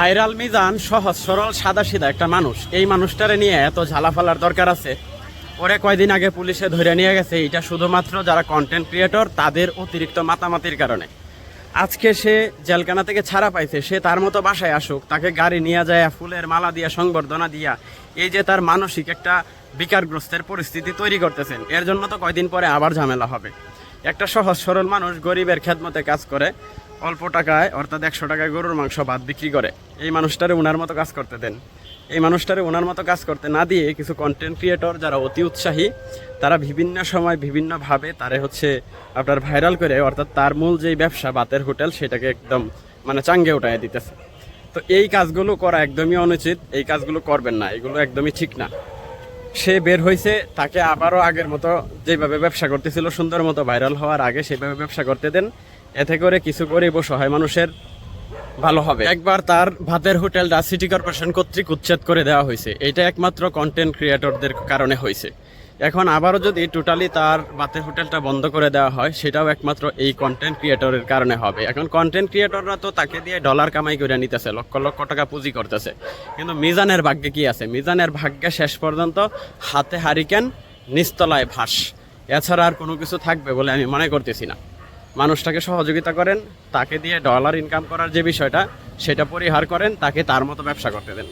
Viral Mizan সহজ সরল সাদা সিধা একটা মানুষ, এই মানুষটারে নিয়ে এত ঝালাফালার দরকার আছে? ওরে কয়দিন আগে পুলিশে ধরে নিয়ে গেছে, এটা শুধুমাত্র যারা কন্টেন্ট ক্রিয়েটর তাদের অতিরিক্ত মাতামাতির কারণে। আজকে সে জেলখানা থেকে ছাড়া পাইছে, সে তার মতো বাসায় আসুক, তাকে গাড়ি নিয়ে যায় ফুলের মালা দিয়া সংবর্ধনা দিয়া এই যে তার মানসিক একটা বিকারগ্রস্তের পরিস্থিতি তৈরি করতেছেন, এর জন্য তো কয়দিন পরে আবার ঝামেলা হবে। একটা সহজ সরল মানুষ গরিবের খেদমতে কাজ করে, অল্প টাকায় অর্থাৎ 100 টাকায় গরুর মাংস ভাত বিক্রি করে। এই মানুষটারে ওনার মতো কাজ করতে দেন। এই মানুষটারে ওনার মতো কাজ করতে না দিয়ে কিছু কন্টেন্ট ক্রিয়েটর যারা অতি উৎসাহী, তারা বিভিন্ন সময় বিভিন্নভাবে তারে আপনার ভাইরাল করে, অর্থাৎ তার মূল যেই ব্যবসা ভাতের হোটেল সেটাকে একদম চাঙ্গে উঠায় দিতেছে। তো এই কাজগুলো করা একদমই অনুচিত, এই কাজগুলো করবেন না, এগুলো একদমই ঠিক না। সে বের হয়েছে, তাকে আবারও আগের মতো যেভাবে ব্যবসা করতেছিল সুন্দর মতো ভাইরাল হওয়ার আগে সেভাবে ব্যবসা করতে দেন। এতে করে কিছু গরিব ও সহায় মানুষের ভালো হবে। একবার তার ভাতের হোটেলটা সিটি কর্পোরেশন কর্তৃক উচ্ছেদ করে দেওয়া হয়েছে, এটা একমাত্র কন্টেন্ট ক্রিয়েটরদের কারণে হয়েছে। এখন আবারও যদি টোটালি তার ভাতের হোটেলটা বন্ধ করে দেওয়া হয়, সেটাও একমাত্র এই কন্টেন্ট ক্রিয়েটরের কারণে হবে। এখন কন্টেন্ট ক্রিয়েটররা তো তাকে দিয়ে ডলার কামাই করে নিতেছে, লক্ষ লক্ষ টাকা পুঁজি করতেছে, কিন্তু মিজানের ভাগ্যে কি আছে? মিজানের ভাগ্যে শেষ পর্যন্ত হাতে হারিকেন নিচতলায় ভাস, এছাড়া আর কোনো কিছু থাকবে বলে আমি মনে করতেছি না। মানুষটাকে সহযোগিতা করেন, তাকে দিয়ে ডলার ইনকাম করার যে বিষয়টা সেটা পরিহার করেন, তাকে তার মতো ব্যবসা করতে দেন।